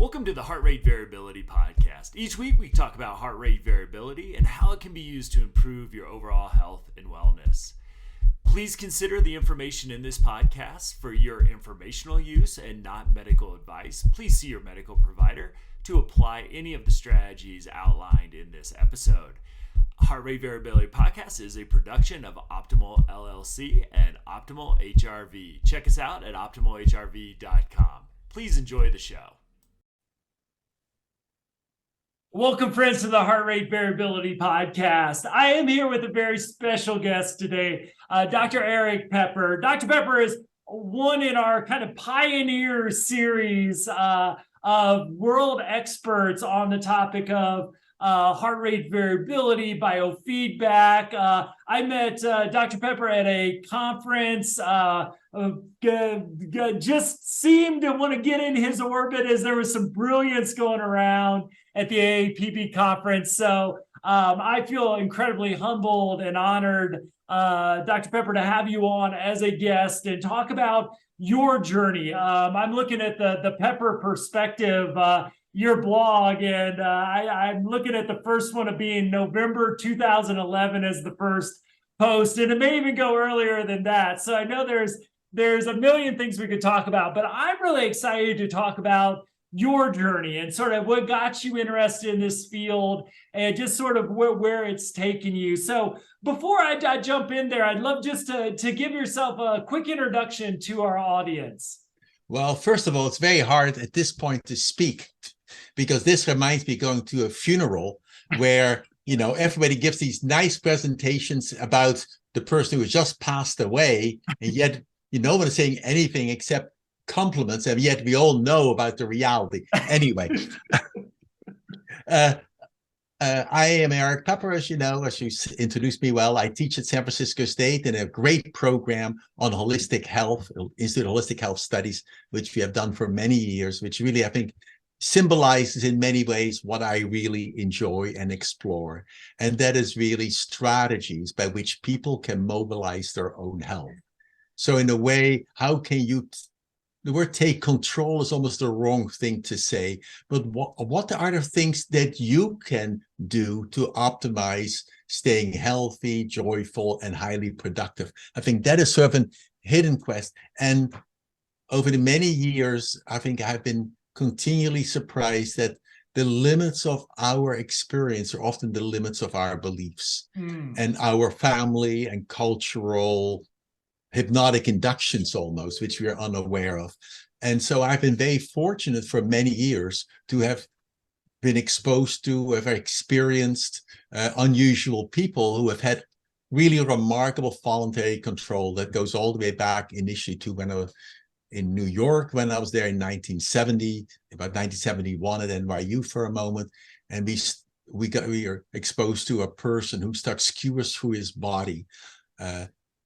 Welcome to the Heart Rate Variability Podcast. Each week we talk about heart rate variability and how it can be used to improve your overall health and wellness. Please consider the information in this podcast for your informational use and not medical advice. Please see your medical provider to apply any of the strategies outlined in this episode. Heart Rate Variability Podcast is a production of Optimal LLC and Optimal HRV. Check us out at optimalhrv.com. Please enjoy the show. Welcome, friends, to the Heart Rate Variability Podcast. I am here with a very special guest today, Dr. Erik Peper. Dr. Peper is one in our kind of pioneer series of world experts on the topic of heart rate variability, biofeedback. I met Dr. Peper at a conference, just seemed to want to get in his orbit as there was some brilliance going around at the AAPB conference. So I feel incredibly humbled and honored, Dr. Peper, to have you on as a guest and talk about your journey. I'm looking at the Pepper Perspective, your blog, and I'm looking at the first one of being November 2011 as the first post, and it may even go earlier than that. So I know there's a million things we could talk about, but I'm really excited to talk about your journey and sort of what got you interested in this field and just sort of where it's taken you. So before I jump in there, I'd love just to give yourself a quick introduction to our audience. Well, first of all, it's very hard at this point to speak because this reminds me going to a funeral where, everybody gives these nice presentations about the person who just passed away, and yet no one is saying anything except compliments, and yet we all know about the reality. Anyway, I am Erik Peper, as you introduced me well. I teach at San Francisco State in a great program on holistic health, Institute of Holistic Health Studies, which we have done for many years, which really, I think, symbolizes in many ways what I really enjoy and explore. And that is really strategies by which people can mobilize their own health. So in a way, how can you the word take control is almost the wrong thing to say, but what are the things that you can do to optimize staying healthy, joyful, and highly productive? I think that is sort of a hidden quest. And over the many years, I think I've been continually surprised that the limits of our experience are often the limits of our beliefs and our family and cultural hypnotic inductions almost, which we are unaware of. And so I've been very fortunate for many years to have been exposed to, have experienced unusual people who have had really remarkable voluntary control that goes all the way back initially to when I was in New York, when I was there in 1970, about 1971 at NYU for a moment. And we were exposed to a person who stuck skewers through his body,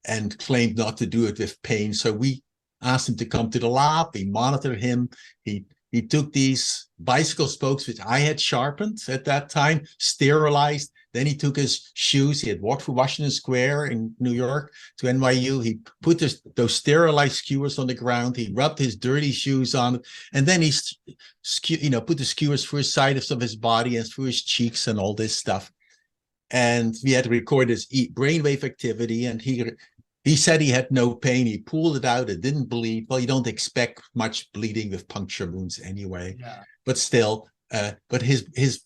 and claimed not to do it with pain. So we asked him to come to the lab. We monitored him. He took these bicycle spokes, which I had sharpened at that time, sterilized. Then he took his shoes. He had walked through Washington Square in New York to NYU. He put those sterilized skewers on the ground. He rubbed his dirty shoes on, and then he put the skewers through his side of his body and through his cheeks and all this stuff. And we had to record his brainwave activity, and he said he had no pain. He pulled it out. It didn't bleed. Well, you don't expect much bleeding with puncture wounds anyway. Yeah. But still, but his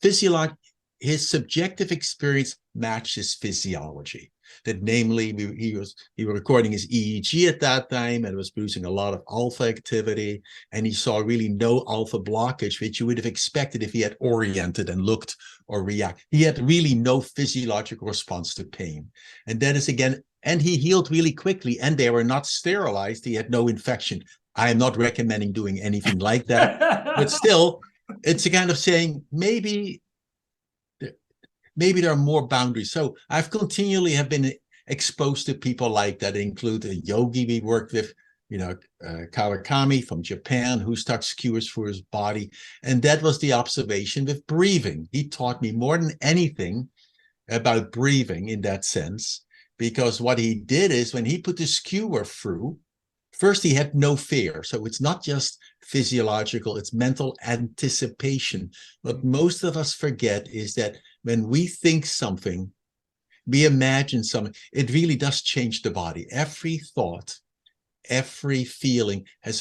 subjective experience matched his physiology. That namely, he was recording his EEG at that time, and it was producing a lot of alpha activity, and he saw really no alpha blockage, which you would have expected if he had oriented and looked or react. He had really no physiological response to pain, and that is again. And he healed really quickly, and they were not sterilized. He had no infection. I am not recommending doing anything like that, but still, it's a kind of saying maybe there are more boundaries. So I've continually have been exposed to people like that. They include a yogi we worked with, Kawakami from Japan, who stuck skewers through his body, and that was the observation with breathing. He taught me more than anything about breathing in that sense. Because what he did is when he put the skewer through First, he had no fear. So it's not just physiological, it's mental anticipation. What most of us forget is that when we think something, we imagine something, it really does change the body. Every thought, every feeling has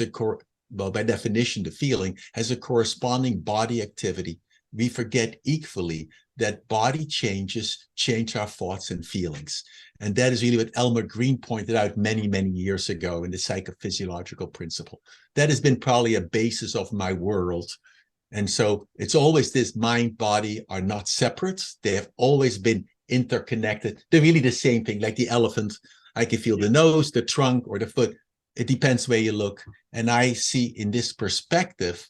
well, by definition, the feeling has a corresponding body activity. We forget equally that body changes change our thoughts and feelings. And that is really what Elmer Green pointed out many, many years ago in the psychophysiological principle. That has been probably a basis of my world. And so it's always this mind, body are not separate. They have always been interconnected. They're really the same thing, like the elephant. I can feel the nose, the trunk, or the foot. It depends where you look. And I see in this perspective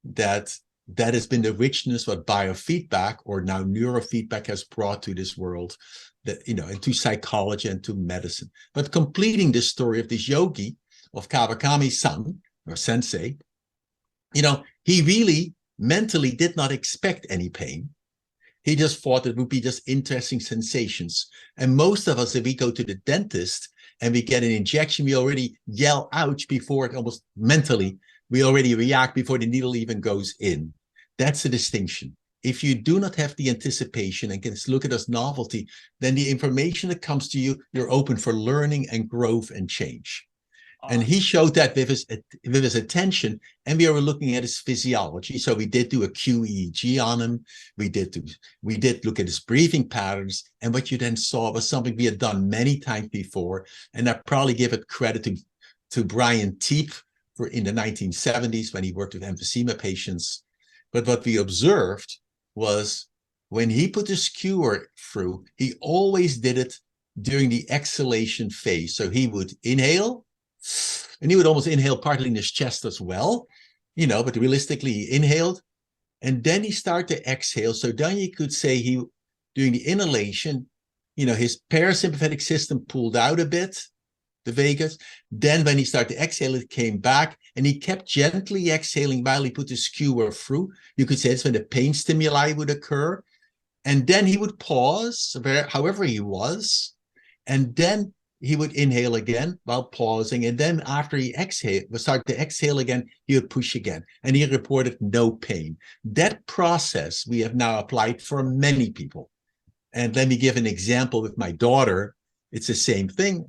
that that has been the richness what biofeedback or now neurofeedback has brought to this world, that, you know, and to psychology and to medicine. But completing this story of this yogi, of Kawakami's son or sensei, you know, he really mentally did not expect any pain. He just thought it would be just interesting sensations. And most of us, if we go to the dentist and we get an injection, we already yell ouch before it almost mentally, we already react before the needle even goes in. That's the distinction. If you do not have the anticipation and can look at it as novelty, then the information that comes to you, you're open for learning and growth and change. And he showed that with his attention, and we were looking at his physiology. So we did do a QEEG on him. We did look at his breathing patterns. And what you then saw was something we had done many times before. And I probably give it credit to Brian Teep in the 1970s when he worked with emphysema patients. But what we observed was when he put the skewer through, he always did it during the exhalation phase. So he would inhale, and he would almost inhale partly in his chest as well, you know, but realistically he inhaled, and then he started to exhale. So then you could say during the inhalation, you know, his parasympathetic system pulled out a bit, the vagus. Then when he started to exhale, it came back, and he kept gently exhaling while he put the skewer through. You could say it's when the pain stimuli would occur. And then he would pause, however he was, and then he would inhale again while pausing. And then after he started to exhale again, he would push again. And he reported no pain. That process we have now applied for many people. And let me give an example with my daughter. It's the same thing.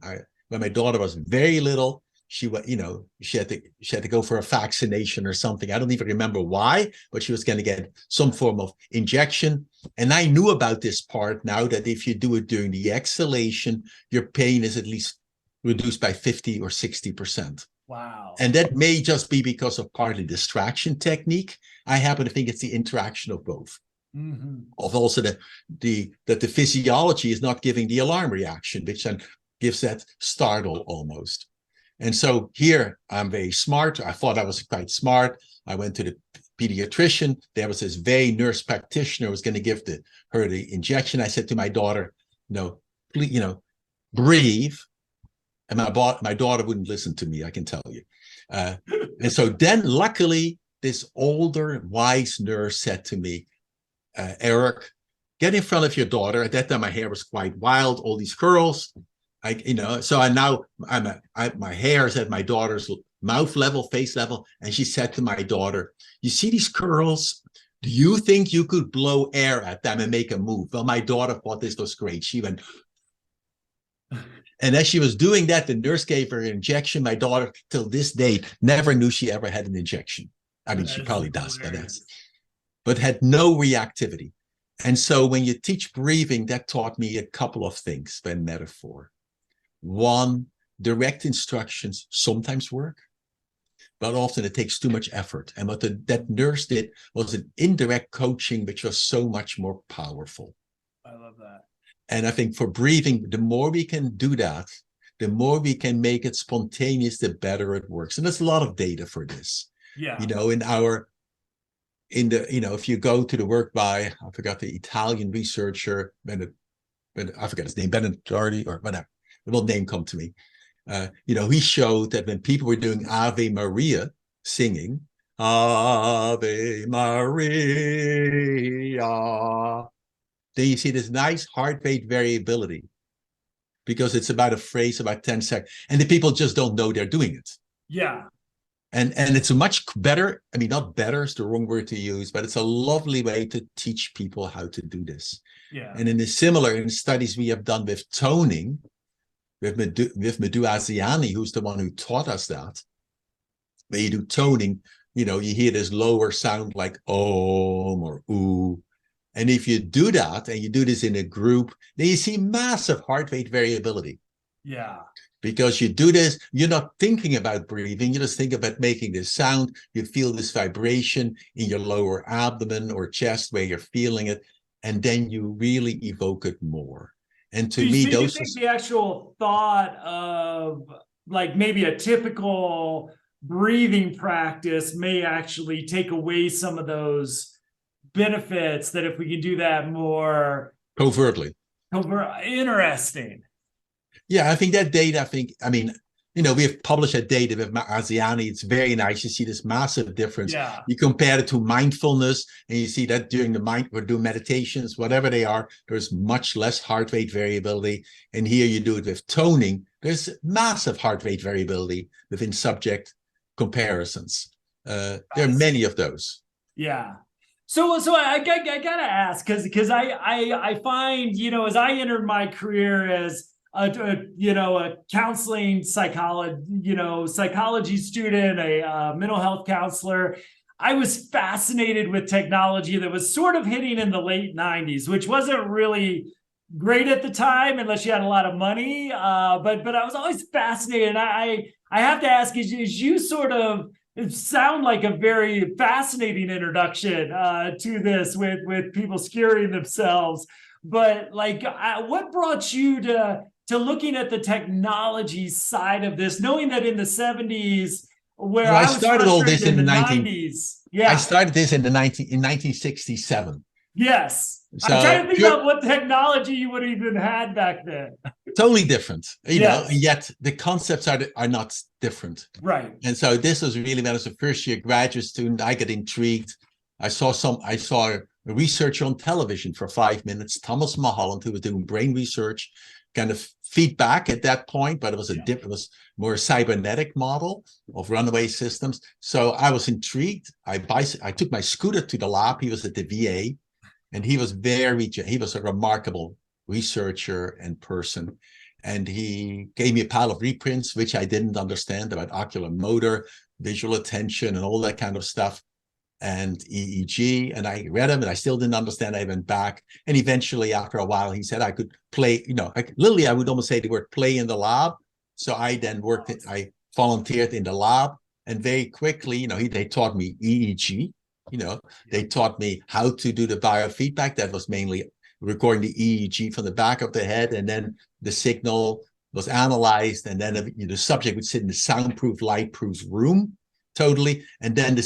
When my daughter was very little, she had to go for a vaccination or something. I don't even remember why, but she was going to get some form of injection. And I knew about this part now, that if you do it during the exhalation, your pain is at least reduced by 50 or 60%. Wow. And that may just be because of partly distraction technique. I happen to think it's the interaction of both. Mm-hmm. Of also that the physiology is not giving the alarm reaction, which then gives that startle almost. And so here I'm very smart. I thought I was quite smart. I went to the pediatrician. There was this very nurse practitioner who was going to give her the injection. I said to my daughter, no, please, breathe. And my daughter wouldn't listen to me, I can tell you. And so then luckily, this older, wise nurse said to me, Erik, get in front of your daughter. At that time, my hair was quite wild, all these curls. So my hair is at my daughter's mouth level, face level. And she said to my daughter, you see these curls? Do you think you could blow air at them and make a move? Well, my daughter thought this was great. She went, and as she was doing that, the nurse gave her an injection. My daughter, till this day, never knew she ever had an injection. I mean, she probably does, but had no reactivity. And so when you teach breathing, that taught me a couple of things by metaphor. One, direct instructions sometimes work, but often it takes too much effort. And what that nurse did was an indirect coaching, which was so much more powerful. I love that. And I think for breathing, the more we can do that, the more we can make it spontaneous, the better it works. And there's a lot of data for this. Yeah. If you go to the work by, I forgot the Italian researcher, I forgot his name, Benedardi or whatever. It will name come to me. He showed that when people were doing Ave Maria, singing Ave Maria, then you see this nice heart rate variability. because it's about a phrase, about 10 seconds, and the people just don't know they're doing it. Yeah. And it's a much better, I mean, not better is the wrong word to use, but it's a lovely way to teach people how to do this. Yeah. And in studies we have done with toning, with Madhu Asiani, who's the one who taught us that, where you do toning, you hear this lower sound like om or ooh. And if you do that, and you do this in a group, then you see massive heart rate variability. Yeah. Because you do this, you're not thinking about breathing, you just think about making this sound, you feel this vibration in your lower abdomen or chest where you're feeling it, and then you really evoke it more. And to me, you think the actual thought of like maybe a typical breathing practice may actually take away some of those benefits, that if we can do that more covertly. Interesting. Yeah, I think that data, we have published that data with Asiani. It's very nice. You see this massive difference. Yeah. You compare it to mindfulness, and you see that during we're doing meditations, whatever they are, there's much less heart rate variability. And here you do it with toning. There's massive heart rate variability within subject comparisons. There are many of those. Yeah. So I gotta ask, because I find, as I entered my career as a counseling psychology student, a mental health counselor, I was fascinated with technology that was sort of hitting in the late 90s, which wasn't really great at the time unless you had a lot of money. But I was always fascinated. And I have to ask, is you sort of sound like a very fascinating introduction to this, with people scaring themselves. But like, what brought you to looking at the technology side of this, knowing that in the 70s, where I started all this in the 90s. Yeah, I started this in 1967. Yes. So I'm trying to think about what technology you would have even had back then. Totally different, you know, and yet the concepts are not different. Right. And so this was really, when I was a first year graduate student, I got intrigued. I saw a researcher on television for 5 minutes, Thomas Mulholland, who was doing brain research, kind of feedback at that point, but it was it was more a cybernetic model of runaway systems. So I was intrigued. I took my scooter to the lab. He was at the VA, and he was a remarkable researcher and person. And he gave me a pile of reprints, which I didn't understand, about ocular motor, visual attention, and all that kind of stuff, and EEG. And I read them, and I still didn't understand. I went back, and eventually, after a while, he said I could play. Literally, I would almost say the word "play" in the lab. So I then I volunteered in the lab, and very quickly, they taught me EEG. They taught me how to do the biofeedback. That was mainly recording the EEG from the back of the head, and then the signal was analyzed, and then the subject would sit in a soundproof, light-proof room, totally. And then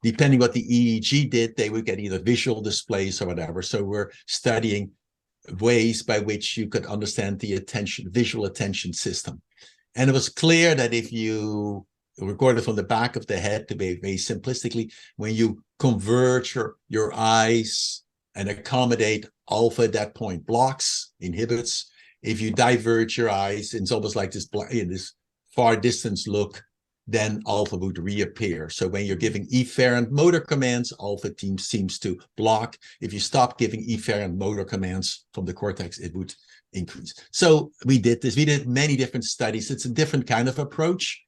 depending what the EEG did, they would get either visual displays or whatever. So we're studying ways by which you could understand the visual attention system. And it was clear that if you recorded from the back of the head, to be very simplistically, when you converge your eyes and accommodate alpha at that point, blocks, inhibits. If you diverge your eyes, it's almost like this far distance look, then alpha would reappear. So when you're giving efferent motor commands, alpha seems to block. If you stop giving efferent motor commands from the cortex, it would increase. So we did this. We did many different studies. It's a different kind of approach.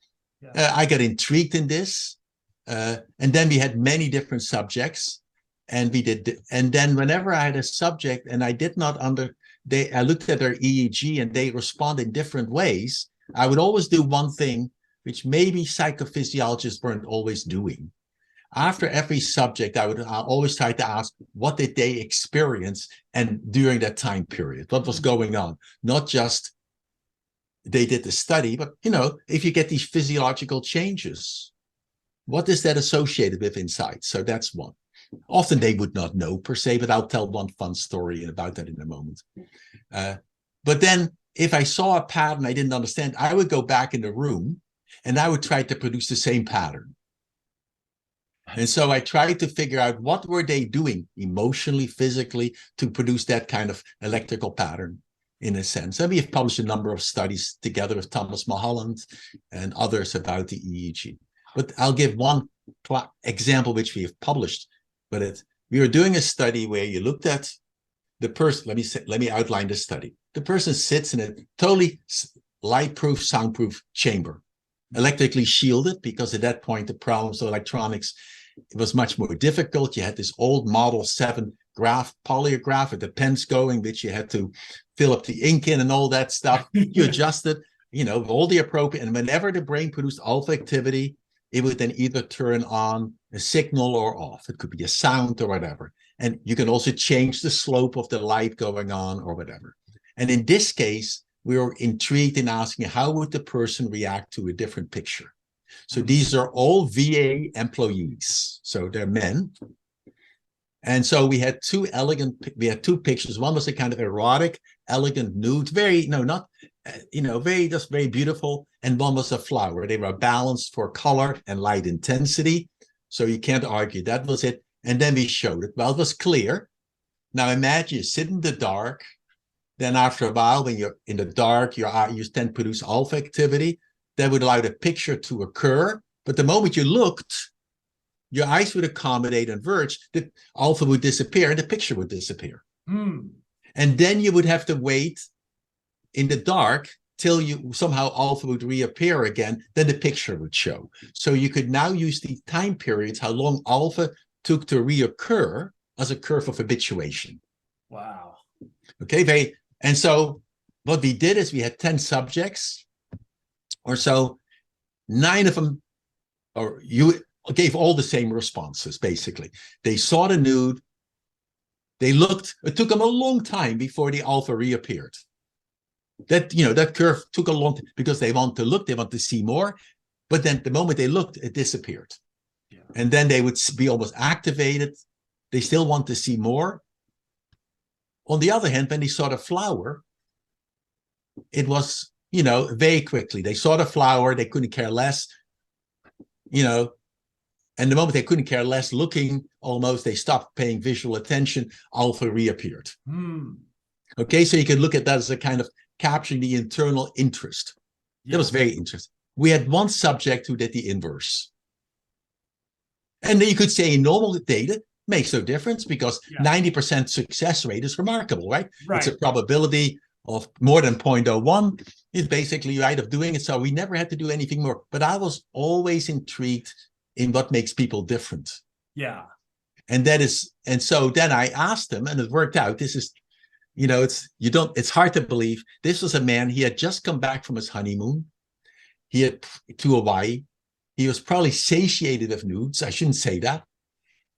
I got intrigued in this. And then we had many different subjects. And then whenever I had a subject and I did not I looked at their EEG and they respond in different ways, I would always do one thing, which maybe psychophysiologists weren't always doing. After every subject, I always try to ask, what did they experience and during that time period? What was going on? Not just they did the study, but if you get these physiological changes, what is that associated with inside? So that's one. Often they would not know per se, but I'll tell one fun story about that in a moment. But then if I saw a pattern I didn't understand, I would go back in the room and I would try to produce the same pattern. And so I tried to figure out what were they doing emotionally, physically, to produce that kind of electrical pattern. in a sense. And we have published a number of studies together with Thomas Mulholland and others about the EEG. But I'll give one example which we have published. But we were doing a study where you looked at the person. Let me outline the study. The person sits in a totally light-proof, soundproof chamber, electrically shielded, because at that point the problems of electronics, it was much more difficult. You had this old Model 7 polygraph with the pens going, which you had to fill up the ink in and all that stuff. You adjusted, all the appropriate, and whenever the brain produced alpha activity, it would then either turn on a signal or off. It could be a sound or whatever. And you can also change the slope of the light going on or whatever. And in this case, we were intrigued in asking, how would the person react to a different picture? So these are all VA employees. So they're men. And so we had two pictures. One was a kind of erotic, elegant nude, just very beautiful. And one was a flower. They were balanced for color and light intensity. So you can't argue. That was it. And then we showed it. Well, it was clear. Now imagine you sit in the dark. Then after a while, when you're in the dark, your eyes tend to produce alpha activity. That would allow the picture to occur. But the moment you looked, your eyes would accommodate and verge, the alpha would disappear and the picture would disappear. And then you would have to wait in the dark till somehow alpha would reappear again, then the picture would show. So you could now use the time periods, how long alpha took to reoccur, as a curve of habituation. Wow. Okay, and so what we did is we had 10 subjects or so, 9 of them, or you gave all the same responses, basically. They saw the nude, they looked, it took them a long time before the alpha reappeared. That curve took a long time because they want to look, they want to see more, but then the moment they looked, it disappeared. Yeah. And then they would be almost activated. They still want to see more. On the other hand, when they saw the flower, it was, very quickly. They saw the flower, they couldn't care less, and the moment they couldn't care less, looking almost, they stopped paying visual attention, alpha reappeared. Okay, so you could look at that as a kind of capturing the internal interest. Yeah. That was very interesting. We had one subject who did the inverse. And then you could say in normal data, makes no difference because 90% success rate is remarkable, right? It's a probability of more than 0.01. It's basically right of doing it. So we never had to do anything more. But I was always intrigued in what makes people different. Yeah. And so then I asked him, and it worked out. This is, it's hard to believe. This was a man, he had just come back from his honeymoon. To Hawaii. He was probably satiated with nudes. I shouldn't say that.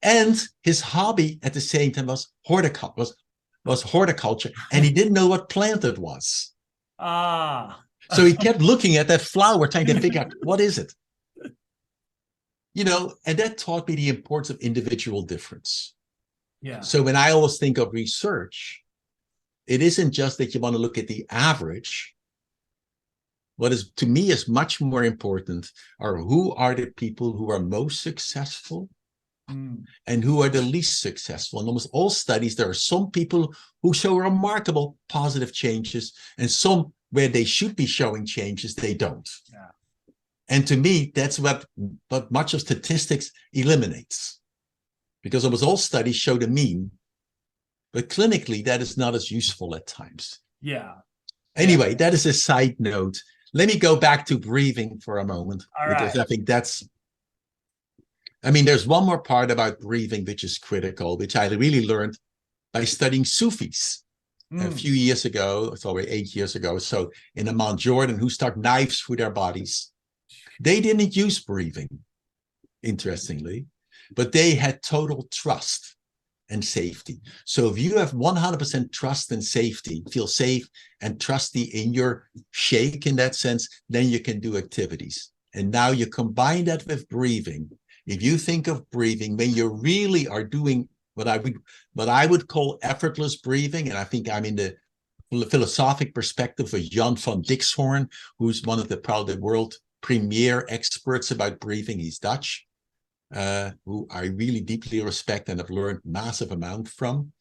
And his hobby at the same time was horticulture, and he didn't know what plant it was. So he kept looking at that flower, trying to figure out, what is it? And that taught me the importance of individual difference. Yeah. So when I always think of research, it isn't just that you want to look at the average. What is, to me, is much more important are who are the people who are most successful and who are the least successful. In almost all studies, there are some people who show remarkable positive changes and some where they should be showing changes, they don't. Yeah. And to me, that's what much of statistics eliminates. Because almost all studies show the mean, but clinically, that is not as useful at times. Yeah. Anyway, that is a side note. Let me go back to breathing for a moment. All because right. I think there's one more part about breathing which is critical, which I really learned by studying Sufis a few years ago. It's already 8 years ago. So in the Mount Jordan, who stuck knives through their bodies. They didn't use breathing, interestingly, but they had total trust and safety. So if you have 100% trust and safety, feel safe and trusty in your shake in that sense, then you can do activities. And now you combine that with breathing. If you think of breathing, when you really are doing what I would call effortless breathing, and I think I'm in the philosophic perspective of Jan van Dixhoorn, who's one of probably the world premier experts about breathing. He's Dutch. Who I really deeply respect and have learned massive amount from.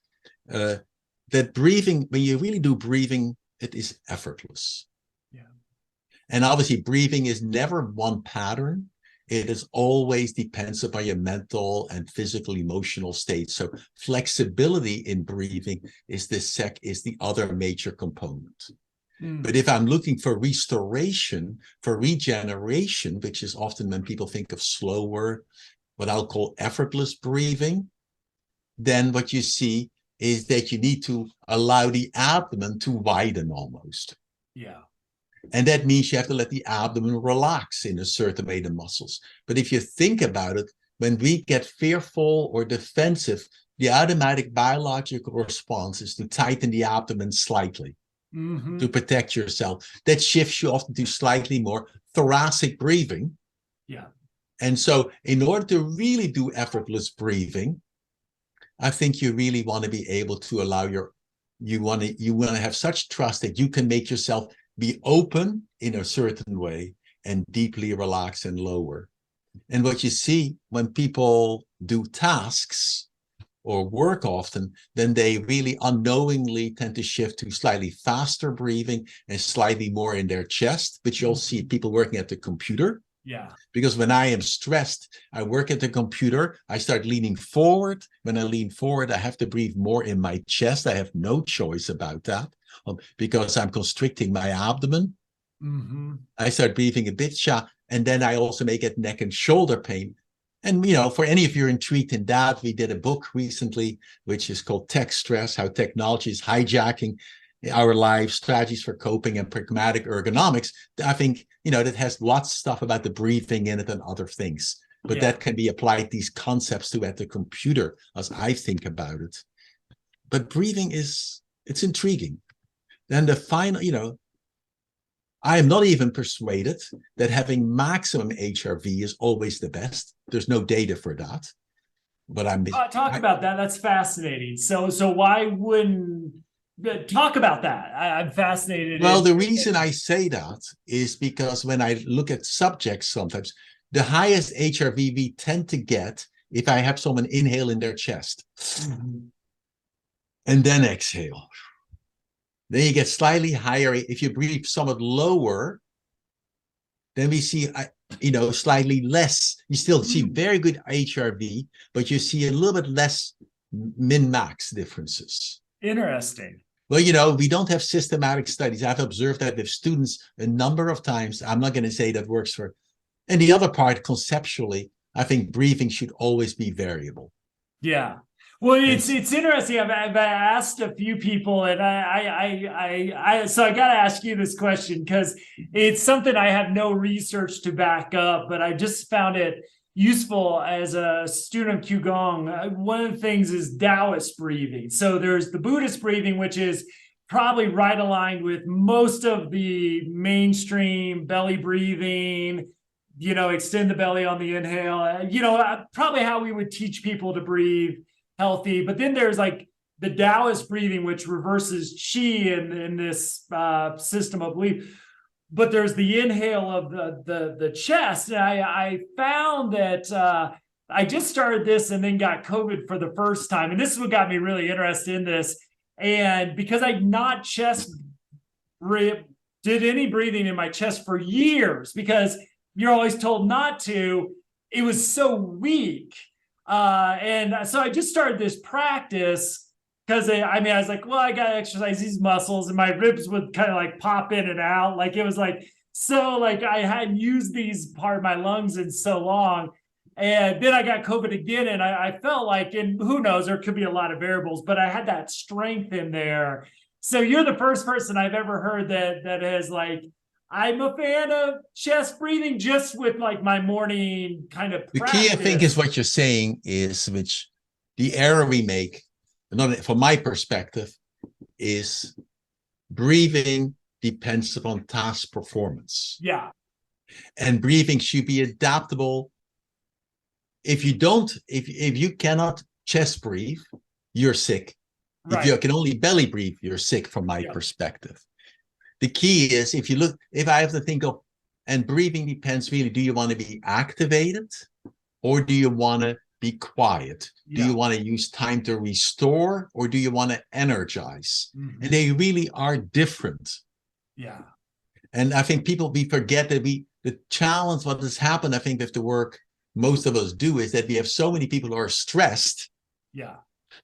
That breathing, when you really do breathing it is effortless. Yeah. And obviously, breathing is never one pattern. It is always depends upon your mental and physical, emotional state. So flexibility in breathing is the other major component. But if I'm looking for restoration, for regeneration, which is often when people think of slower, what I'll call effortless breathing, then what you see is that you need to allow the abdomen to widen almost. Yeah. And that means you have to let the abdomen relax in a certain way, the muscles. But if you think about it, when we get fearful or defensive, the automatic biological response is to tighten the abdomen slightly to protect yourself. That shifts you often to slightly more thoracic breathing. Yeah. And so in order to really do effortless breathing, I think you really want to be able to allow you want to have such trust that you can make yourself be open in a certain way and deeply relax and lower. And what you see when people do tasks or work often, then they really unknowingly tend to shift to slightly faster breathing and slightly more in their chest, which you'll see people working at the computer. Yeah. Because when I am stressed, I work at the computer, I start leaning forward. When I lean forward, I have to breathe more in my chest. I have no choice about that because I'm constricting my abdomen. I start breathing a bit shallow, and then I also may get neck and shoulder pain. And, for any of you intrigued in that, we did a book recently, which is called Tech Stress, How Technology is Hijacking Our Lives, Strategies for Coping and Pragmatic Ergonomics. I think, that has lots of stuff about the breathing in it and other things. But that can be applied, these concepts, to at the computer, as I think about it. But breathing it's intriguing. Then the final, I am not even persuaded that having maximum HRV is always the best. There's no data for that. But talk about that. That's fascinating. So why wouldn't talk about that? I'm fascinated. Well, the reason I say that is because when I look at subjects, sometimes the highest HRV we tend to get if I have someone inhale in their chest and then exhale. Then you get slightly higher. If you breathe somewhat lower, then we see, slightly less. You still see very good HRV, but you see a little bit less min-max differences. Interesting. Well, we don't have systematic studies. I've observed that with students a number of times. I'm not going to say that works for. And the other part, conceptually, I think breathing should always be variable. Yeah. Well, it's interesting. I've asked a few people, and so I got to ask you this question because it's something I have no research to back up, but I just found it useful as a student of Qigong. One of the things is Taoist breathing. So there's the Buddhist breathing, which is probably right aligned with most of the mainstream belly breathing. Extend the belly on the inhale. Probably how we would teach people to breathe healthy. But then there's like the Taoist breathing, which reverses qi in this system of belief. But there's the inhale of the chest. And I found that I just started this and then got COVID for the first time. And this is what got me really interested in this. And because I'd not did any breathing in my chest for years, because you're always told not to, it was so weak. And so I just started this practice because I was like, well, I got to exercise these muscles, and my ribs would kind of like pop in and out. Like it was like, so like I hadn't used these part of my lungs in so long. And then I got COVID again, and I felt like, and who knows, there could be a lot of variables, but I had that strength in there. So you're the first person I've ever heard that has like, I'm a fan of chest breathing just with like my morning kind of practice. The key, I think, is what you're saying is, which the error we make, from my perspective, is breathing depends upon task performance. Yeah. And breathing should be adaptable. If you cannot chest breathe, you're sick. Right. If you can only belly breathe, you're sick from my perspective. The key is, if I have to think of, and breathing depends really, do you want to be activated or do you want to be quiet? Do you want to use time to restore, or do you want to energize? And they really are different. Yeah. And I think we forget that the challenge, what has happened, I think, with the work most of us do, is that we have so many people who are stressed. Yeah.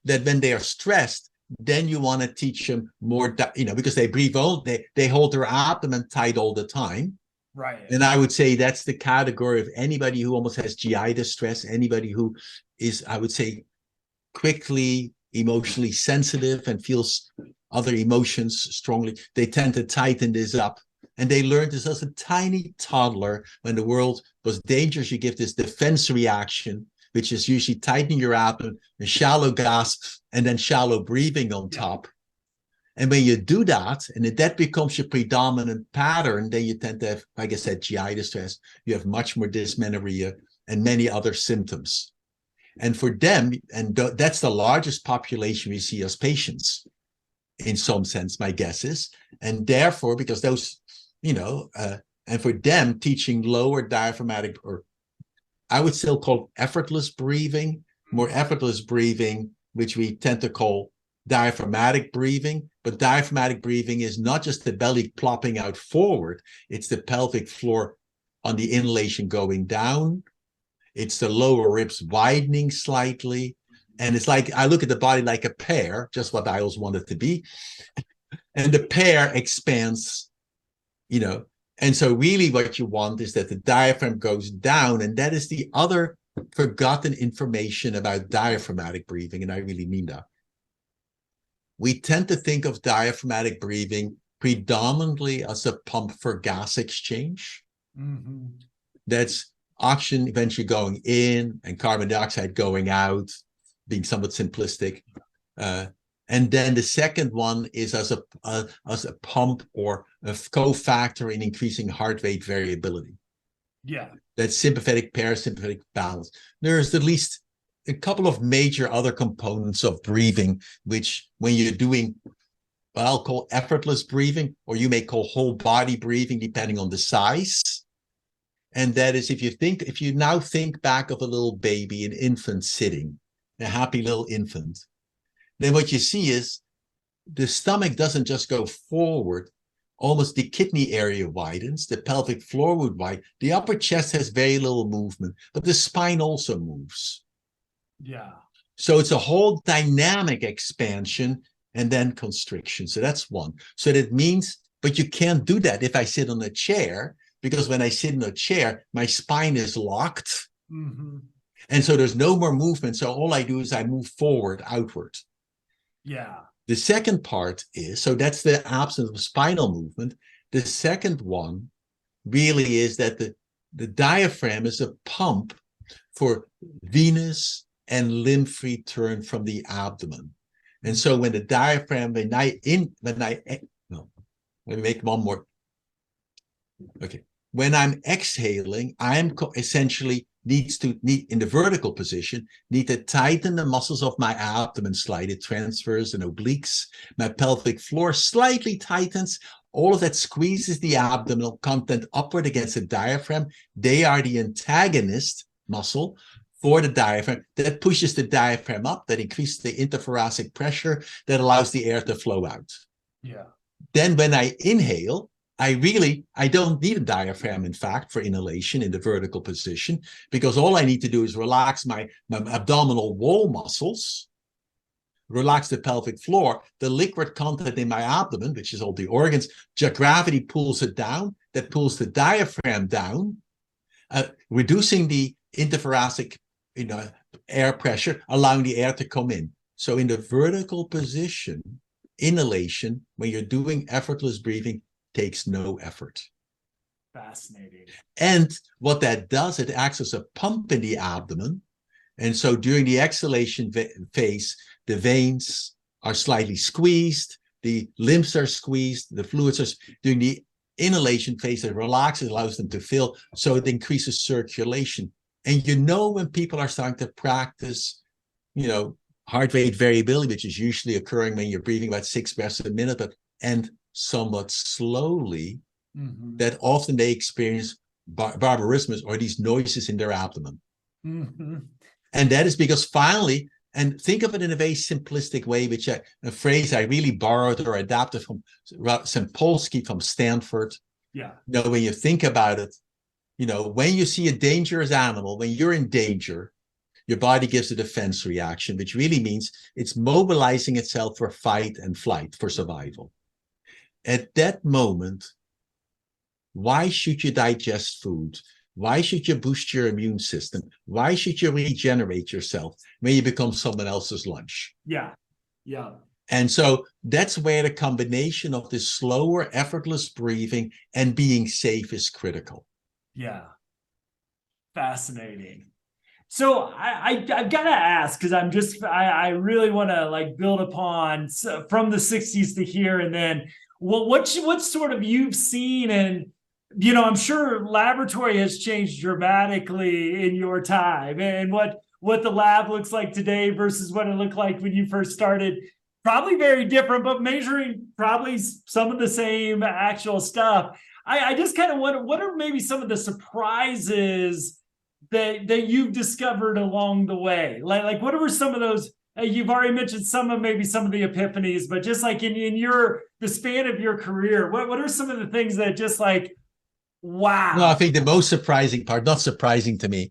That when they are stressed, then you want to teach them more, because they breathe all, they hold their abdomen tight all the time. Right. And I would say that's the category of anybody who almost has GI distress, anybody who is, I would say, quickly emotionally sensitive and feels other emotions strongly. They tend to tighten this up. And they learned this as a tiny toddler. When the world was dangerous, you give this defense reaction, which is usually tightening your abdomen, a shallow gasp, and then shallow breathing on top. And when you do that, and that becomes your predominant pattern, then you tend to have, like I said, GI distress. You have much more dysmenorrhea and many other symptoms. And for them, and that's the largest population we see as patients, in some sense, my guess is. And therefore, because those, and for them, teaching lower diaphragmatic, or I would still call effortless breathing, more effortless breathing, which we tend to call diaphragmatic breathing. But diaphragmatic breathing is not just the belly plopping out forward, it's the pelvic floor on the inhalation going down. It's the lower ribs widening slightly. And it's like, I look at the body like a pear, just what I always wanted to be. And the pear expands, And so really what you want is that the diaphragm goes down. And that is the other forgotten information about diaphragmatic breathing. And I really mean that. We tend to think of diaphragmatic breathing predominantly as a pump for gas exchange. That's oxygen eventually going in and carbon dioxide going out, being somewhat simplistic. And then the second one is as a pump or a cofactor in increasing heart rate variability. Yeah. That's sympathetic, parasympathetic balance. There's at least a couple of major other components of breathing, which when you're doing what I'll call effortless breathing, or you may call whole body breathing, depending on the size. And that is, if you now think back of a little baby, an infant sitting, a happy little infant, then what you see is the stomach doesn't just go forward, almost the kidney area widens, the pelvic floor would widen, the upper chest has very little movement, but the spine also moves. Yeah. So it's a whole dynamic expansion and then constriction. So that's one. So that means, but you can't do that if I sit on a chair, because when I sit in a chair, my spine is locked. And so there's no more movement. So all I do is I move forward, outward. Yeah. The second part is, so that's the absence of spinal movement. The second one really is that the diaphragm is a pump for venous and lymph return from the abdomen. And so when the diaphragm, let me make one more. Okay. When I'm exhaling, I'm essentially need in the vertical position, need to tighten the muscles of my abdomen slightly, transfers and obliques. My pelvic floor slightly tightens. All of that squeezes the abdominal content upward against the diaphragm. They are the antagonist muscle for the diaphragm that pushes the diaphragm up, that increases the interthoracic pressure, that allows the air to flow out. Yeah. Then when I inhale, I don't need a diaphragm, in fact, for inhalation in the vertical position, because all I need to do is relax my abdominal wall muscles, relax the pelvic floor, the liquid content in my abdomen, which is all the organs, gravity pulls it down, that pulls the diaphragm down, reducing the interthoracic air pressure, allowing the air to come in. So in the vertical position, inhalation, when you're doing effortless breathing, takes no effort. Fascinating. And what that does, it acts as a pump in the abdomen. And so during the exhalation phase, the veins are slightly squeezed, the lymphs are squeezed, the fluids are during the inhalation phase, it relaxes, allows them to fill, so it increases circulation. And when people are starting to practice, heart rate variability, which is usually occurring when you're breathing about 6 breaths a minute, and somewhat slowly, that often they experience barbarismus, or these noises in their abdomen. And And that is because finally, and think of it in a very simplistic way, which a phrase I really borrowed or adapted from Sampolsky from Stanford. Yeah. You know, when you think about it, you know, when you see a dangerous animal, when you're in danger, your body gives a defense reaction, which really means it's mobilizing itself for fight and flight, for survival. At that moment, why should you digest food? Why should you boost your immune system? Why should you regenerate yourself when you become someone else's lunch? Yeah. Yeah. And so that's where the combination of this slower, effortless breathing and being safe is critical. Yeah. Fascinating. So I've got to ask, because I really want to like build upon from the 60s to here, and then what sort of you've seen, and you know, I'm sure laboratory has changed dramatically in your time, and what the lab looks like today versus what it looked like when you first started. Probably very different, but measuring probably some of the same actual stuff. I just kind of wonder, what are maybe some of the surprises that you've discovered along the way? Like what were some of those? You've already mentioned some of the epiphanies, but just like in the span of your career, what are some of the things that just like, wow? No, I think the most surprising part, not surprising to me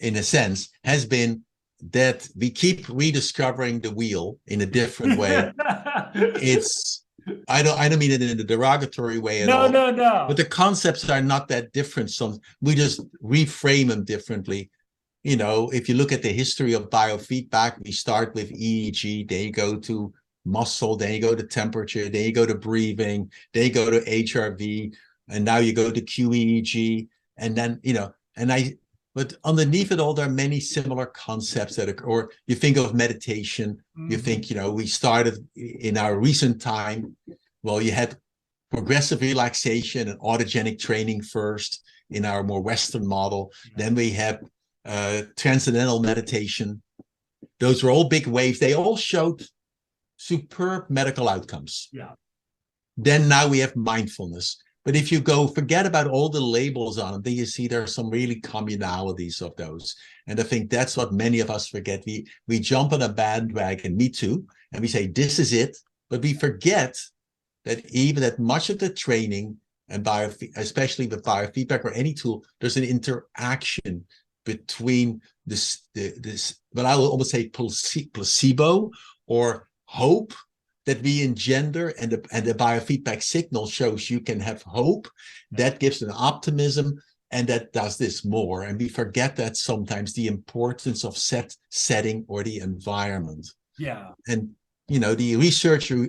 in a sense, has been that we keep rediscovering the wheel in a different way. It's I don't mean it in a derogatory way at all. No. But the concepts are not that different. So we just reframe them differently. You know, if you look at the history of biofeedback, we start with EEG, then you go to muscle, then you go to temperature, then you go to breathing, then you go to HRV, and now you go to QEEG, and then, you know, but underneath it all, there are many similar concepts that occur. Or you think of meditation, you think, you know, we started in our recent time, well, you had progressive relaxation and autogenic training first in our more Western model. Then we had transcendental meditation. Those were all big waves. They all showed superb medical outcomes. Yeah. Then now we have mindfulness. But if you go, forget about all the labels on them, then you see there are some really communalities of those. And I think that's what many of us forget. We jump on a bandwagon, me too, and we say, this is it. But we forget that even that much of the training, and especially with biofeedback or any tool, there's an interaction between this what I will almost say placebo or hope that we engender, and the biofeedback signal shows you can have hope. That gives an optimism, and that does this more. And we forget that sometimes, the importance of setting or the environment. Yeah. And you know, the researcher,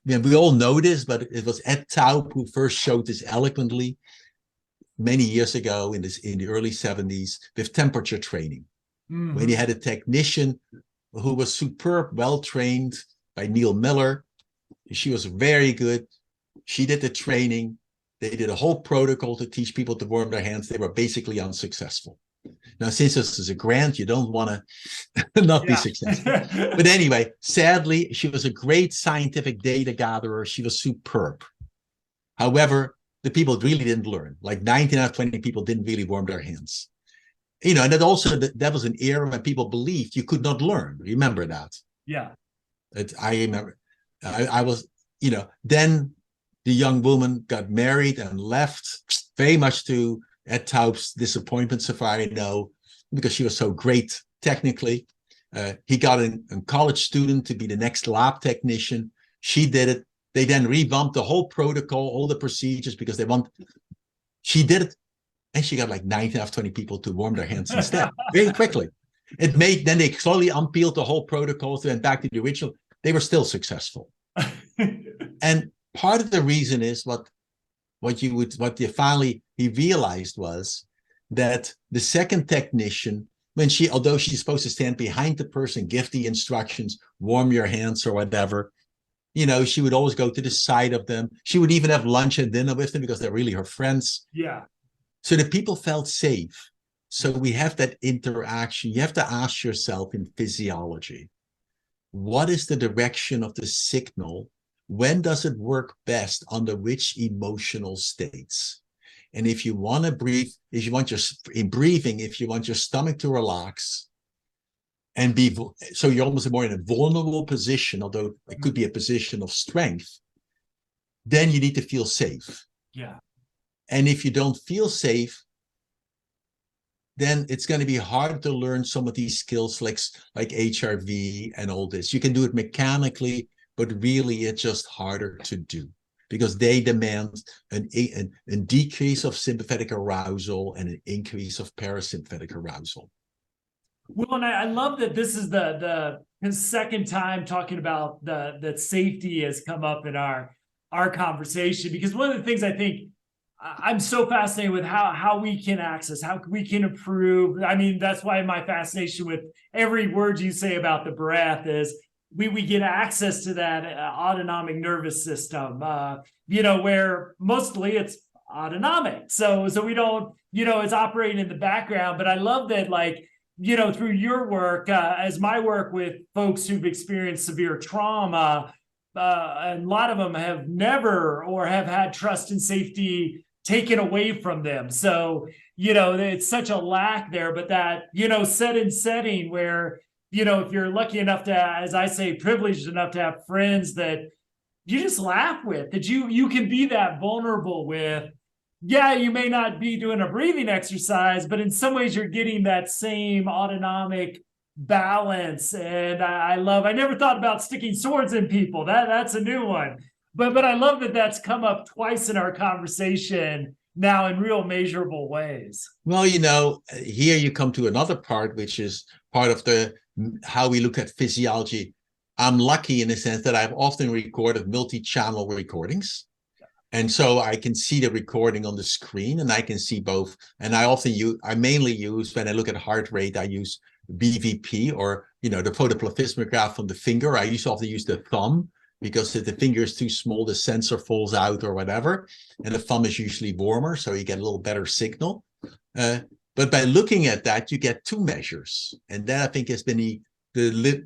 we all know this, but it was Ed Taub who first showed this eloquently many years ago in the early 70s with temperature training. When he had a technician who was superb, well-trained by Neil Miller. She was very good. She did the training. They did a whole protocol to teach people to warm their hands. They were basically unsuccessful. Now, since this is a grant, you don't want to not be successful. But anyway, sadly, she was a great scientific data gatherer. She was superb. However, the people really didn't learn. Like 19 out of 20 people didn't really warm their hands. You know, and that also, that was an era when people believed you could not learn. Remember that? Yeah. I remember. I was, you know, then the young woman got married and left, very much to Ed Taub's disappointment, so far I know, because she was so great technically. He got a college student to be the next lab technician. She did it. They then revamped the whole protocol, all the procedures, because she did it. And she got like 19 out of 20 people to warm their hands instead, very quickly. Then they slowly unpeeled the whole protocol, went back to the original. They were still successful. And part of the reason is he realized was that the second technician, although she's supposed to stand behind the person, give the instructions, warm your hands or whatever, you know, she would always go to the side of them. She would even have lunch and dinner with them because they're really her friends. Yeah. So the people felt safe. So we have that interaction. You have to ask yourself in physiology, what is the direction of the signal? When does it work best? Under which emotional states? And if you want to breathe, if you want your stomach to relax, and so you're almost more in a vulnerable position, although it could be a position of strength, then you need to feel safe. Yeah. And if you don't feel safe, then it's going to be hard to learn some of these skills like HRV and all this. You can do it mechanically, but really it's just harder to do because they demand a decrease of sympathetic arousal and an increase of parasympathetic arousal. Well, and I love that this is the second time talking about that safety has come up in our conversation, because one of the things I think I'm so fascinated with how we can access, how we can improve. I mean, that's why my fascination with every word you say about the breath is we get access to that autonomic nervous system, where mostly it's autonomic. So we don't, it's operating in the background. But I love that, like, through your work, as my work with folks who've experienced severe trauma, and a lot of them have never or have had trust and safety taken away from them. So, it's such a lack there, but that, setting where, if you're lucky enough to, as I say, privileged enough to have friends that you just laugh with, that you can be that vulnerable with. Yeah, you may not be doing a breathing exercise, but in some ways you're getting that same autonomic balance. And I never thought about sticking swords in people. That's a new one. But I love that that's come up twice in our conversation now in real measurable ways. Well, here you come to another part, which is part of how we look at physiology. I'm lucky in the sense that I've often recorded multi-channel recordings. And so I can see the recording on the screen and I can see both. And I mainly use, when I look at heart rate, I use BVP, or, the photoplethysmograph from the finger. I often use the thumb because if the finger is too small, the sensor falls out or whatever. And the thumb is usually warmer, so you get a little better signal. But by looking at that, you get two measures. And that, I think, has been the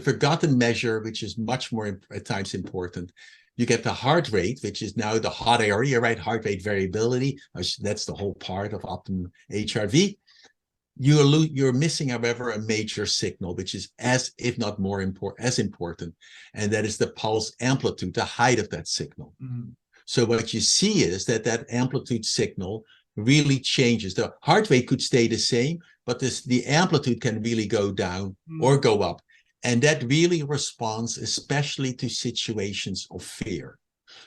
forgotten measure, which is much more at times important. You get the heart rate, which is now the hot area, right? Heart rate variability. That's the whole part of optimum HRV. You're missing, however, a major signal, which is if not more important, as important, and that is the pulse amplitude, the height of that signal. Mm-hmm. So what you see is that amplitude signal really changes. The heart rate could stay the same, but the amplitude can really go down or go up. And that really responds especially to situations of fear.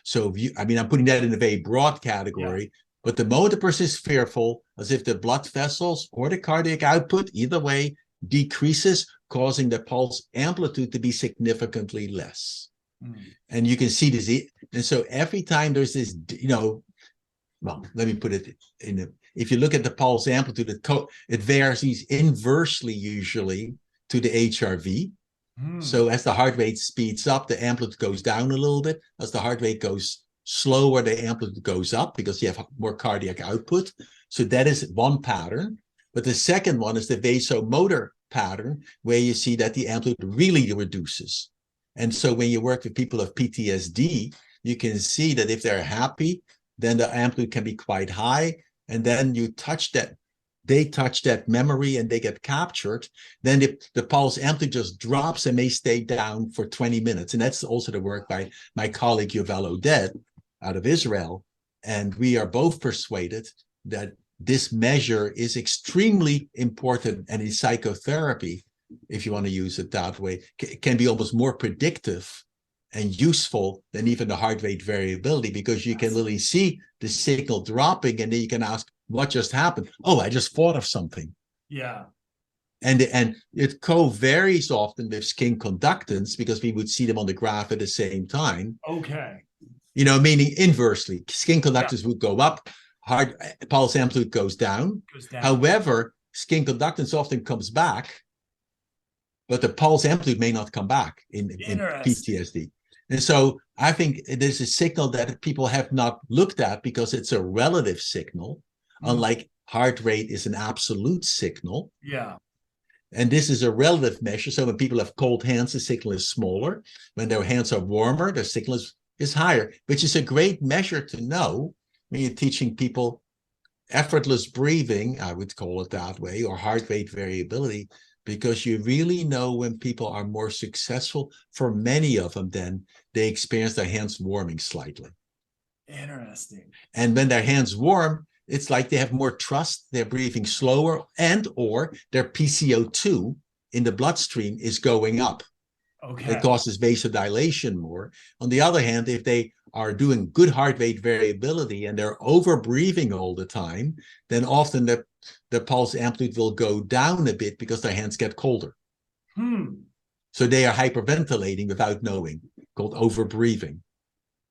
So I'm putting that in a very broad category, but the moment a person is fearful, as if the blood vessels or the cardiac output, either way, decreases, causing the pulse amplitude to be significantly less. And you can see this. And so every time there's this, well, let me put it if you look at the pulse amplitude, it varies inversely usually to the HRV. So as the heart rate speeds up, the amplitude goes down a little bit. As the heart rate goes slower, the amplitude goes up because you have more cardiac output. So that is one pattern. But the second one is the vasomotor pattern, where you see that the amplitude really reduces. And so when you work with people of PTSD, you can see that if they're happy, then the amplitude can be quite high. And then they touch that memory and they get captured, then the pulse amplitude just drops and may stay down for 20 minutes. And that's also the work by my colleague Yuval Oded out of Israel. And we are both persuaded that this measure is extremely important, and in psychotherapy, if you want to use it that way, can be almost more predictive and useful than even the heart rate variability, because you can literally see the signal dropping and then you can ask, what just happened? Oh, I just thought of something. Yeah. And it co-varies often with skin conductance, because we would see them on the graph at the same time. Okay. Meaning inversely, skin conductance would go up, heart pulse amplitude goes down. However, skin conductance often comes back, but the pulse amplitude may not come back in PTSD. And so I think it is a signal that people have not looked at because it's a relative signal, unlike heart rate is an absolute signal. Yeah. And this is a relative measure. So when people have cold hands, the signal is smaller. When their hands are warmer, the signal is higher, which is a great measure to know when you're teaching people effortless breathing, I would call it that way, or heart rate variability. because you really know when people are more successful. For many of them, then they experience their hands warming slightly. Interesting. And when their hands warm, it's like they have more trust, they're breathing slower, and or their PCO2 in the bloodstream is going up. Okay. It causes vasodilation more. On the other hand, if they are doing good heart rate variability and they're over breathing all the time, then often the pulse amplitude will go down a bit because their hands get colder. So they are hyperventilating without knowing, called over breathing.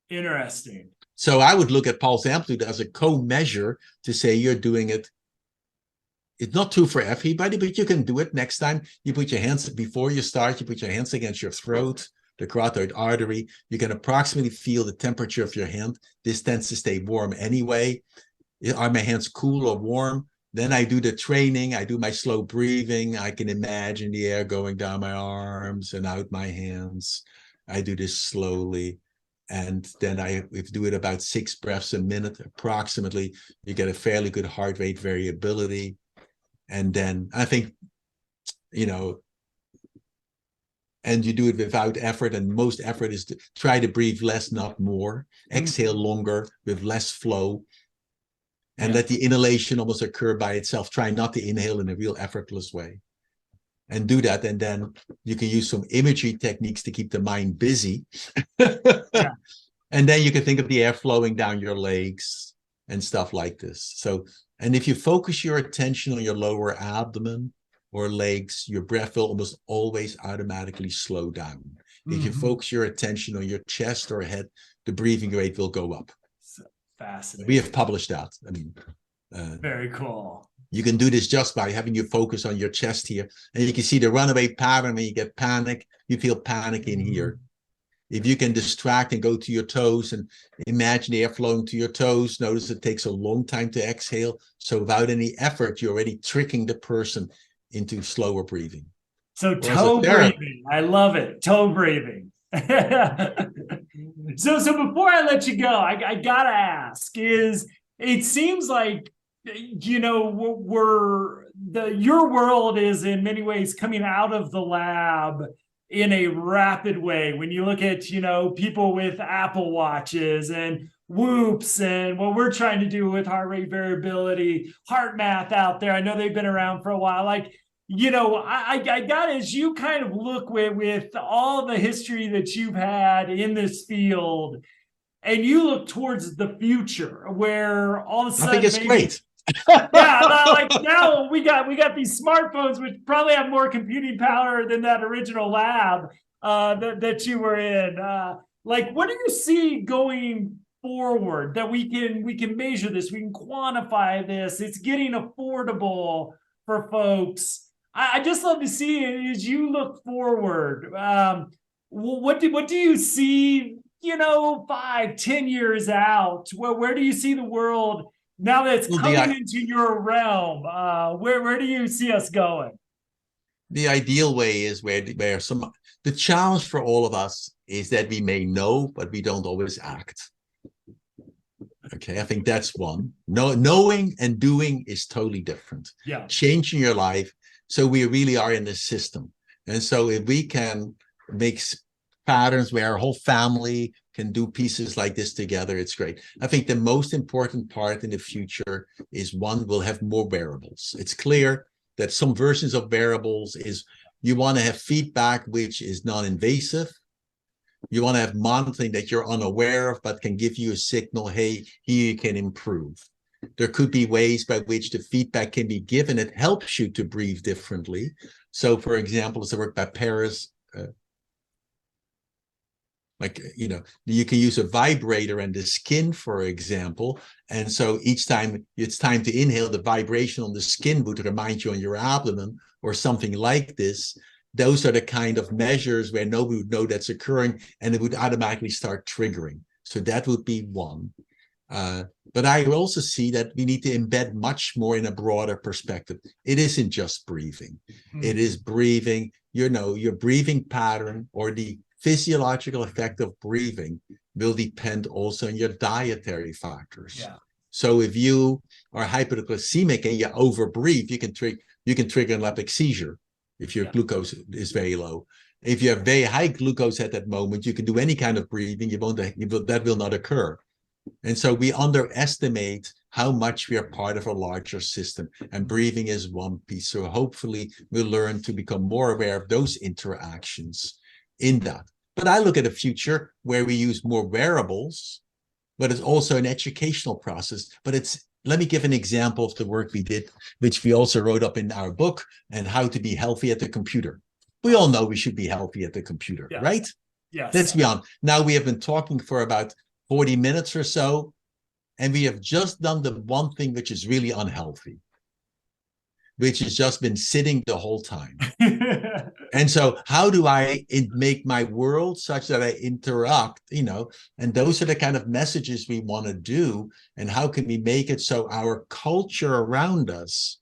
Interesting. So I would look at pulse amplitude as a co-measure to say you're doing it. It's not true for everybody, but you can do it next time. You put your hands, before you start, you put your hands against your throat, the carotid artery. You can approximately feel the temperature of your hand. This tends to stay warm anyway. Are my hands cool or warm? Then I do the training. I do my slow breathing. I can imagine the air going down my arms and out my hands. I do this slowly. And then I do it about 6 breaths a minute, approximately. You get a fairly good heart rate variability. And then I think, you know, and you do it without effort. And most effort is to try to breathe less, not more. Exhale longer with less flow. And let the inhalation almost occur by itself. Try not to inhale in a real effortless way. And do that. And then you can use some imagery techniques to keep the mind busy. And then you can think of the air flowing down your legs and stuff like this. So, and if you focus your attention on your lower abdomen or legs, your breath will almost always automatically slow down. If you focus your attention on your chest or head, the breathing rate will go up. Fascinating. We have published that. I mean, very cool. You can do this just by having you focus on your chest here. And you can see the runaway pattern. When you get panic, you feel panic in here. If you can distract and go to your toes and imagine the air flowing to your toes, notice it takes a long time to exhale. So without any effort, you're already tricking the person into slower breathing. So toe breathing, I love it. Toe breathing. So before I let you go, I gotta ask, it seems like, you know, your world is in many ways coming out of the lab in a rapid way. When you look at, you know, people with Apple Watches and Whoops and what we're trying to do with heart rate variability, heart math out there. I know they've been around for a while. Like, you know, I got, as you kind of look with all the history that you've had in this field, and you look towards the future where all of a sudden, I think it's great. Like now we got these smartphones which probably have more computing power than that original lab that you were in. Like, what do you see going forward that we can measure this, we can quantify this, it's getting affordable for folks? I just love to see it as you look forward. What do you see, you know, 5-10 years out? Where do you see the world now that it's coming into your realm? Where do you see us going? The ideal way is where the challenge for all of us is that we may know, but we don't always act. Okay, I think that's one. Knowing and doing is totally different. Yeah. Changing your life. So we really are in this system. And so if we can make patterns where our whole family can do pieces like this together, it's great. I think the most important part in the future is we'll have more wearables. It's clear that some versions of wearables is you want to have feedback, which is non-invasive. You want to have monitoring that you're unaware of, but can give you a signal, hey, here you can improve. There could be ways by which the feedback can be given. It helps you to breathe differently. So, for example, it's a work by Paris. You know, you can use a vibrator and the skin, for example. And so each time it's time to inhale, the vibration on the skin would remind you on your abdomen or something like this. Those are the kind of measures where nobody would know that's occurring and it would automatically start triggering. So that would be one. But I also see that we need to embed much more in a broader perspective. It isn't just breathing. It is breathing, you know, your breathing pattern or the physiological effect of breathing will depend also on your dietary factors. Yeah. So if you are hypoglycemic and you overbreathe, you can trigger an epileptic seizure. if your glucose is very low. If you have very high glucose at that moment, you can do any kind of breathing, that will not occur. And so we underestimate how much we are part of a larger system, and breathing is one piece. So hopefully we'll learn to become more aware of those interactions in that. But I look at a future where we use more wearables, but it's also an educational process. But let me give an example of the work we did, which we also wrote up in our book, and how to be healthy at the computer. We all know we should be healthy at the computer, right? Yes. Let's be honest. Now we have been talking for about 40 minutes or so, and we have just done the one thing which is really unhealthy, which has just been sitting the whole time. And so how do I make my world such that I interact, and those are the kind of messages we want to do. And how can we make it so our culture around us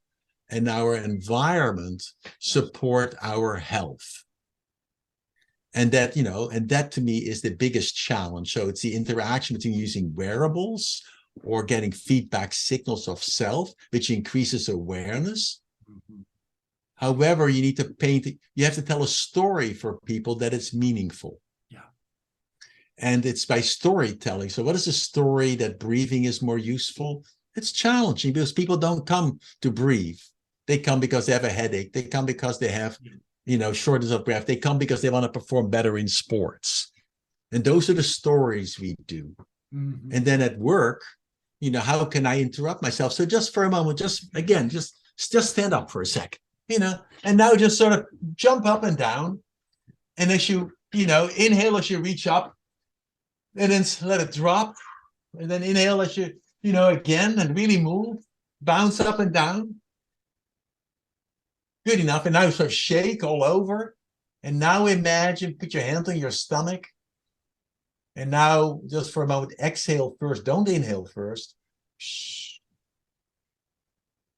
and our environment support our health? And that, and that to me is the biggest challenge. So it's the interaction between using wearables or getting feedback signals of self, which increases awareness. Mm-hmm. However, you have to tell a story for people that it's meaningful. Yeah. And it's by storytelling. So what is a story that breathing is more useful? It's challenging because people don't come to breathe. They come because they have a headache. They come because they have, shortness of breath. They come because they want to perform better in sports. And those are the stories we do. Mm-hmm. And then at work, how can I interrupt myself? So just for a moment, just stand up for a sec. And now just sort of jump up and down. And as you, inhale as you reach up, and then let it drop. And then inhale as you, again, and really move, bounce up and down. Good enough. And now sort of shake all over. And now imagine, put your hand on your stomach. And now just for a moment, exhale first. Don't inhale first.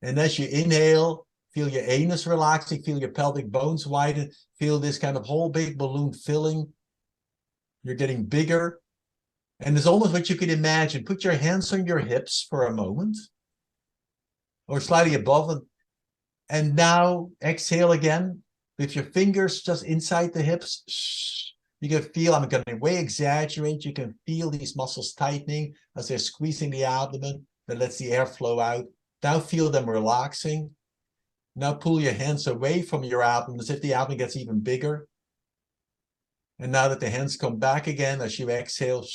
And as you inhale, feel your anus relaxing, feel your pelvic bones widen, feel this kind of whole big balloon filling. You're getting bigger. And it's almost what you could imagine. Put your hands on your hips for a moment, or slightly above it. And now exhale again with your fingers just inside the hips. You can feel, I'm going to way exaggerate, you can feel these muscles tightening as they're squeezing the abdomen. That lets the air flow out. Now feel them relaxing. Now pull your hands away from your abdomen as if the abdomen gets even bigger. And now that the hands come back again as you exhale.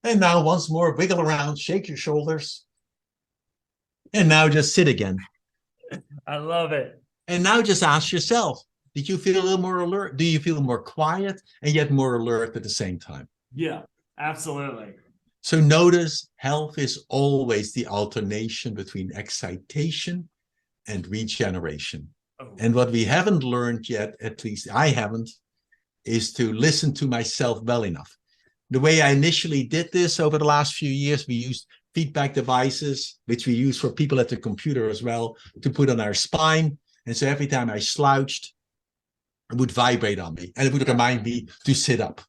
And now once more, wiggle around, shake your shoulders. And now just sit again. I love it. And now just ask yourself, did you feel a little more alert? Do you feel more quiet and yet more alert at the same time? Yeah, absolutely. So notice health is always the alternation between excitation and regeneration. Oh. And what we haven't learned yet, at least I haven't, is to listen to myself well enough. The way I initially did this over the last few years, we used feedback devices, which we use for people at the computer as well, to put on our spine. And so every time I slouched, it would vibrate on me and it would remind me to sit up.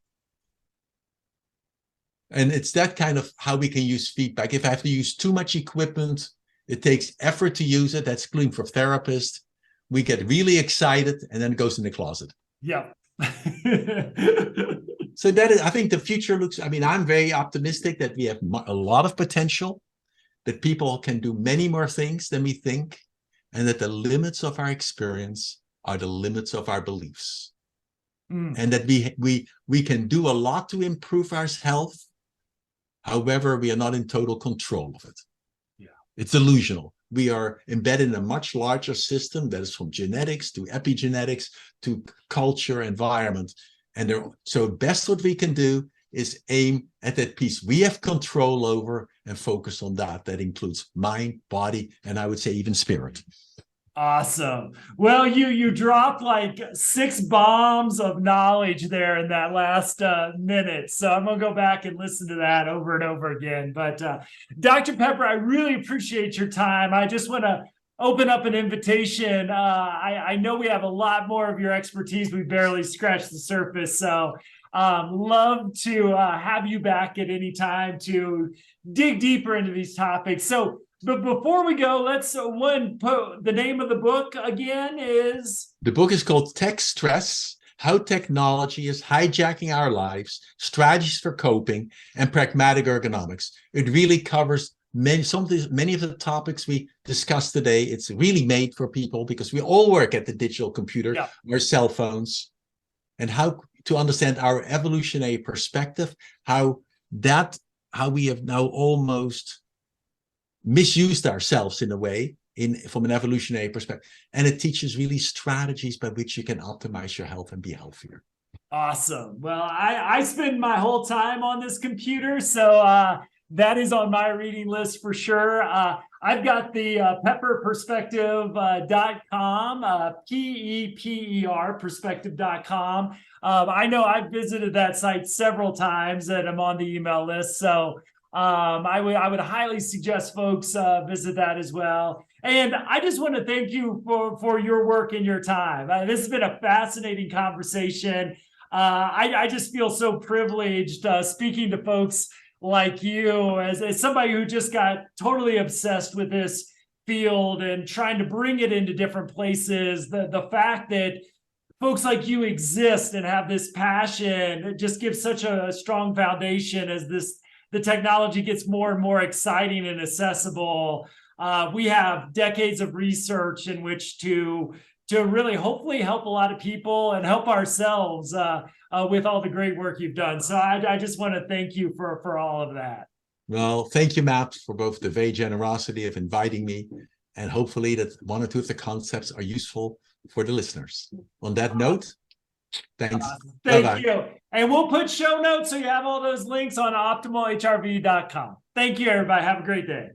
And it's that kind of how we can use feedback. If I have to use too much equipment, it takes effort to use it. That's including for therapists. We get really excited and then it goes in the closet. Yeah. So that is, I think the future looks, I'm very optimistic that we have a lot of potential, that people can do many more things than we think, and that the limits of our experience are the limits of our beliefs. And that we can do a lot to improve our health. However, we are not in total control of it. Yeah. It's delusional. We are embedded in a much larger system that is from genetics to epigenetics to culture, environment. And so best what we can do is aim at that piece we have control over and focus on that. That includes mind, body, and I would say even spirit. Awesome. Well, you dropped like 6 bombs of knowledge there in that last minute. So I'm going to go back and listen to that over and over again. But Dr. Peper, I really appreciate your time. I just want to open up an invitation. I know we have a lot more of your expertise. We barely scratched the surface. So love to have you back at any time to dig deeper into these topics. So But before we go, let's the name of the book again is. The book is called Tech Stress: How Technology is Hijacking Our Lives, Strategies for Coping, and Pragmatic Ergonomics. It really covers many of the topics we discussed today. It's really made for people because we all work at the digital computer, our cell phones, and how to understand our evolutionary perspective, how we have now almost misused ourselves in a way from an evolutionary perspective. And it teaches really strategies by which you can optimize your health and be healthier. Awesome. Well, I spend my whole time on this computer, so that is on my reading list for sure. I've got the pepperperspective.com, PEPER perspective.com. I know I've visited that site several times and I'm on the email list. So I would highly suggest folks visit that as well. And I just want to thank you for your work and your time. This has been a fascinating conversation. I just feel so privileged speaking to folks like you as somebody who just got totally obsessed with this field and trying to bring it into different places. The fact that folks like you exist and have this passion, it just gives such a strong foundation as the technology gets more and more exciting and accessible. We have decades of research in which to really hopefully help a lot of people and help ourselves with all the great work you've done. So I just want to thank you for all of that. Well, thank you, Matt, for both the very generosity of inviting me, and hopefully that one or two of the concepts are useful for the listeners. On that note, thanks. Thank you. And we'll put show notes so you have all those links on optimalhrv.com. Thank you, everybody. Have a great day.